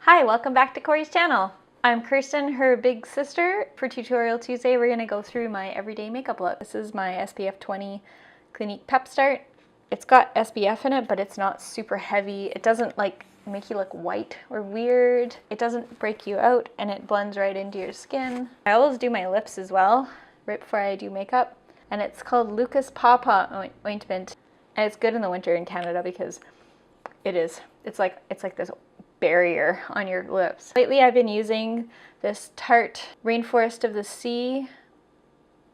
Hi, welcome back to Corrie's channel. I'm Kirsten, her big sister. For Tutorial Tuesday, we're gonna go through my everyday makeup look. This is my SPF 20 Clinique Pep Start. It's got SPF in it, but it's not super heavy. It doesn't like make you look white or weird. It doesn't break you out, and it blends right into your skin. I always do my lips as well, right before I do makeup. And it's called Lucas Pawpaw Ointment. And it's good in the winter in Canada because it's like this barrier on your lips. Lately I've been using this Tarte Rainforest of the Sea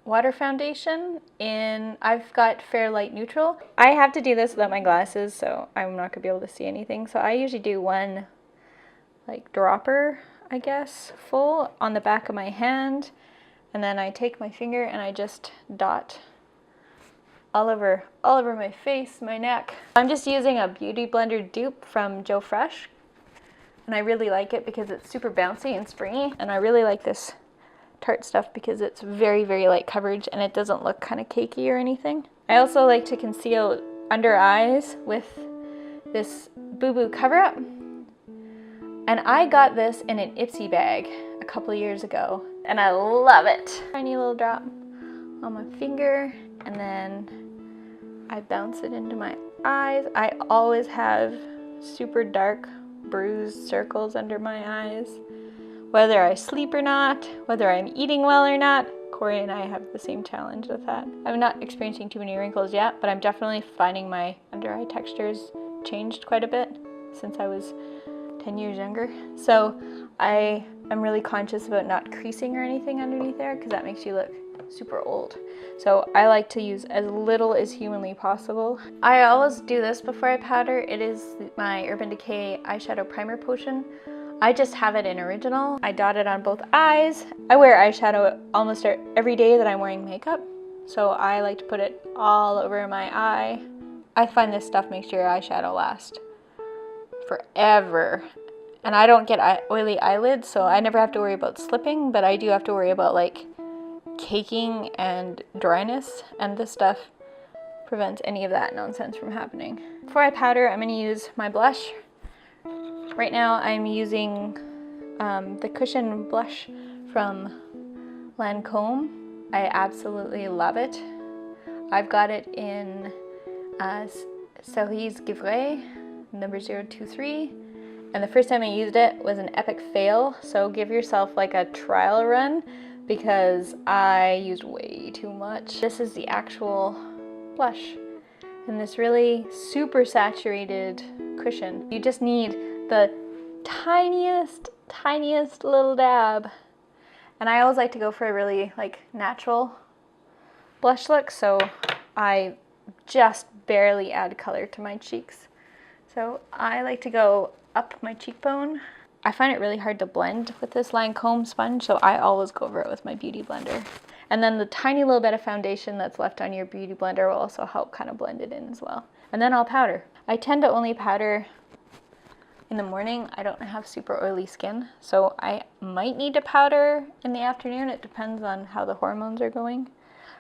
water foundation I've got Fair Light Neutral. I have to do this without my glasses, so I'm not gonna be able to see anything. So I usually do one like dropper, I guess, full on the back of my hand, and then I take my finger and I just dot all over my face, my neck. I'm just using a Beauty Blender dupe from Joe Fresh. And I really like it because it's super bouncy and springy. And I really like this Tarte stuff because it's very, very light coverage and it doesn't look kind of cakey or anything. I also like to conceal under eyes with this Boo Boo cover up. And I got this in an Ipsy bag a couple years ago and I love it. Tiny little drop on my finger and then I bounce it into my eyes. I always have super dark bruised circles under my eyes. Whether I sleep or not, whether I'm eating well or not, Corrie and I have the same challenge with that. I'm not experiencing too many wrinkles yet, but I'm definitely finding my under eye textures changed quite a bit since I was 10 years younger. So I am really conscious about not creasing or anything underneath there because that makes you look super old. So I like to use as little as humanly possible. I always do this before I powder. It is my Urban Decay eyeshadow primer potion. I just have it in original. I dot it on both eyes. I wear eyeshadow almost every day that I'm wearing makeup, so I like to put it all over my eye. I find this stuff makes your eyeshadow last forever. And I don't get oily eyelids, so I never have to worry about slipping, but I do have to worry about like caking and dryness, and this stuff prevents any of that nonsense from happening. Before I powder, I'm going to use my blush. Right now I'm using the Cushion blush from Lancome. I absolutely love it. I've got it in Cerise Givray number 023, and the first time I used it was an epic fail, so give yourself like a trial run because I used way too much. This is the actual blush and this really super saturated cushion. You just need the tiniest little dab. And I always like to go for a really like natural blush look, so I just barely add color to my cheeks. So I like to go up my cheekbone. I find it really hard to blend with this Lancome sponge, so I always go over it with my Beauty Blender. And then the tiny little bit of foundation that's left on your Beauty Blender will also help kind of blend it in as well. And then I'll powder. I tend to only powder in the morning. I don't have super oily skin, so I might need to powder in the afternoon. It depends on how the hormones are going.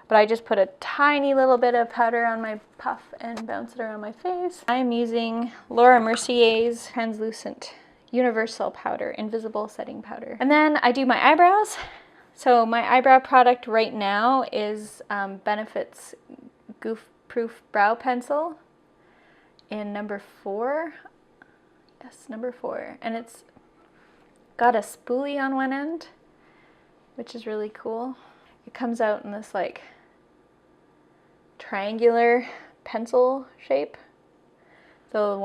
But I just put a tiny little bit of powder on my puff and bounce it around my face. I'm using Laura Mercier's translucent universal powder, invisible setting powder. And then I do my eyebrows. So my eyebrow product right now is Benefit's Goof Proof Brow Pencil in number 4. Yes, number 4. And it's got a spoolie on one end, which is really cool. It comes out in this like triangular pencil shape. So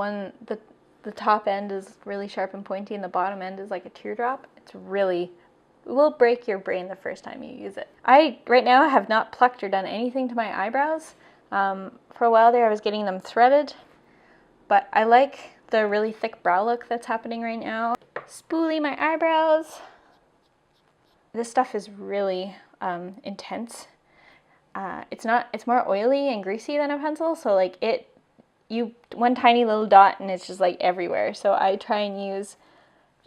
the top end is really sharp and pointy and the bottom end is like a teardrop. It will break your brain the first time you use it. I right now have not plucked or done anything to my eyebrows. For a while there I was getting them threaded, but I like the really thick brow look that's happening right now. Spoolie my eyebrows. This stuff is really intense. It's more oily and greasy than a pencil, so like one tiny little dot and it's just like everywhere. So I try and use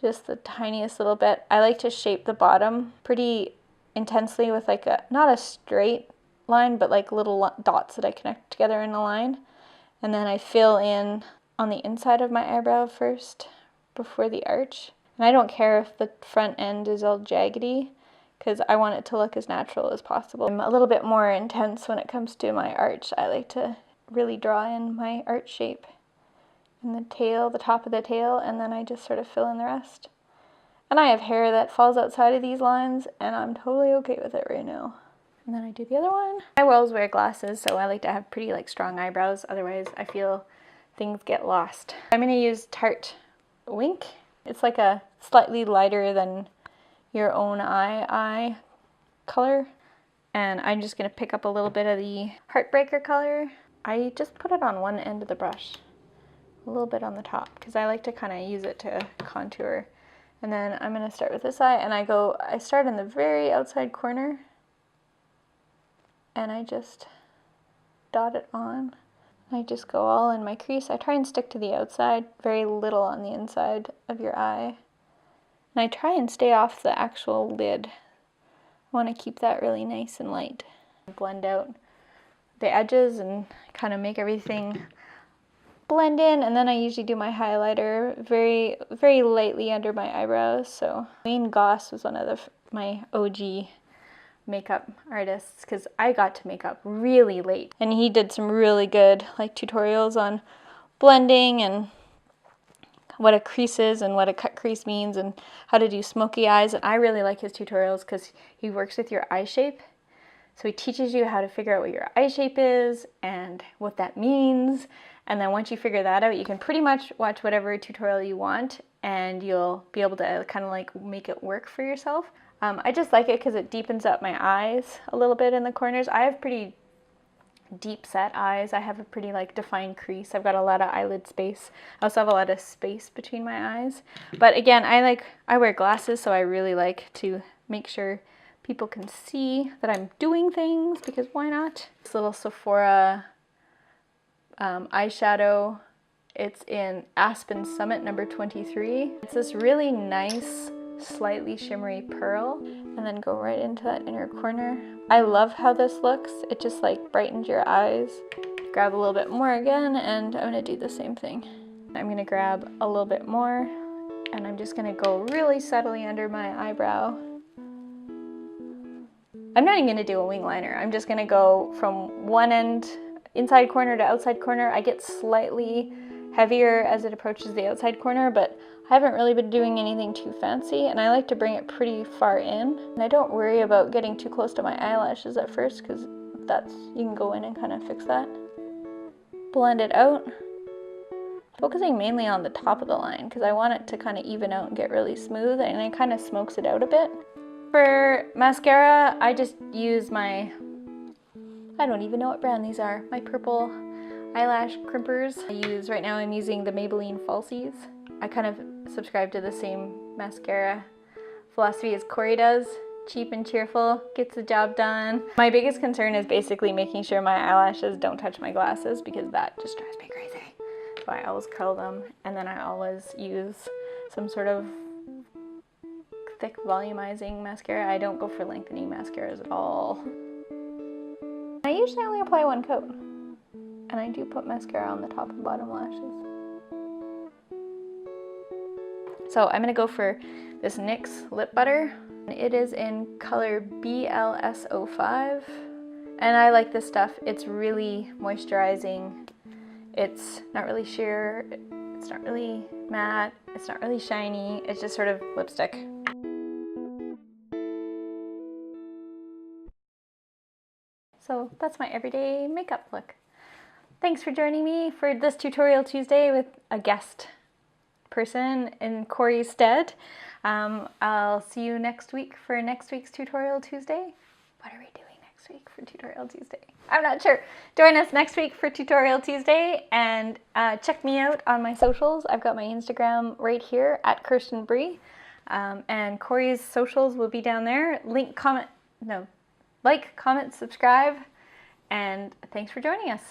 just the tiniest little bit. I like to shape the bottom pretty intensely with like not a straight line, but like little dots that I connect together in a line. And then I fill in on the inside of my eyebrow first before the arch. And I don't care if the front end is all jaggedy, because I want it to look as natural as possible. I'm a little bit more intense when it comes to my arch. I like to really draw in my arch shape in the tail, the top of the tail, and then I just sort of fill in the rest. And I have hair that falls outside of these lines, and I'm totally okay with it right now. And then I do the other one. I always wear glasses, so I like to have pretty strong eyebrows, otherwise I feel things get lost. I'm gonna use Tarte Wink. It's like a slightly lighter than your own eye color. And I'm just gonna pick up a little bit of the Heartbreaker color. I just put it on one end of the brush, a little bit on the top, because I like to kind of use it to contour. And then I'm gonna start with this eye, and I start in the very outside corner, and I just dot it on. I just go all in my crease. I try and stick to the outside, very little on the inside of your eye. And I try and stay off the actual lid. I want to keep that really nice and light. Blend out the edges and kind of make everything blend in, and then I usually do my highlighter very, very lightly under my eyebrows. So Wayne Goss was one of my OG makeup artists, because I got to makeup really late, and he did some really good tutorials on blending and what a crease is and what a cut crease means and how to do smoky eyes. And I really like his tutorials because he works with your eye shape. So he teaches you how to figure out what your eye shape is and what that means. And then once you figure that out, you can pretty much watch whatever tutorial you want, and you'll be able to kind of make it work for yourself. I just like it because it deepens up my eyes a little bit in the corners. I have pretty deep set eyes. I have a pretty defined crease. I've got a lot of eyelid space. I also have a lot of space between my eyes. But again, I wear glasses, so I really like to make sure people can see that I'm doing things, because why not? This little Sephora eyeshadow. It's in Aspen Summit number 23. It's this really nice, slightly shimmery pearl, and then go right into that inner corner. I love how this looks. It just brightens your eyes. Grab a little bit more again, and I'm gonna do the same thing. I'm gonna grab a little bit more, and I'm just gonna go really subtly under my eyebrow. I'm not even gonna do a wing liner. I'm just gonna go from one end, inside corner to outside corner. I get slightly heavier as it approaches the outside corner, but I haven't really been doing anything too fancy, and I like to bring it pretty far in. And I don't worry about getting too close to my eyelashes at first, because you can go in and kind of fix that. Blend it out. Focusing mainly on the top of the line, because I want it to kind of even out and get really smooth, and it kind of smokes it out a bit. For mascara, I just use I don't even know what brand these are, my purple eyelash crimpers. Right now I'm using the Maybelline Falsies. I kind of subscribe to the same mascara philosophy as Corrie does. Cheap and cheerful, gets the job done. My biggest concern is basically making sure my eyelashes don't touch my glasses, because that just drives me crazy. So I always curl them, and then I always use some sort of thick volumizing mascara. I don't go for lengthening mascaras at all. I usually only apply one coat, and I do put mascara on the top and bottom lashes. So I'm gonna go for this NYX lip butter. It is in color BLS05, and I like this stuff. It's really moisturizing. It's not really sheer, it's not really matte, it's not really shiny, it's just sort of lipstick. So that's my everyday makeup look. Thanks for joining me for this Tutorial Tuesday with a guest person in Corrie's stead. I'll see you next week for next week's Tutorial Tuesday. What are we doing next week for Tutorial Tuesday? I'm not sure. Join us next week for Tutorial Tuesday, and check me out on my socials. I've got my Instagram right here at Kirsten Bree, and Corrie's socials will be down there. Like, comment, subscribe, and thanks for joining us.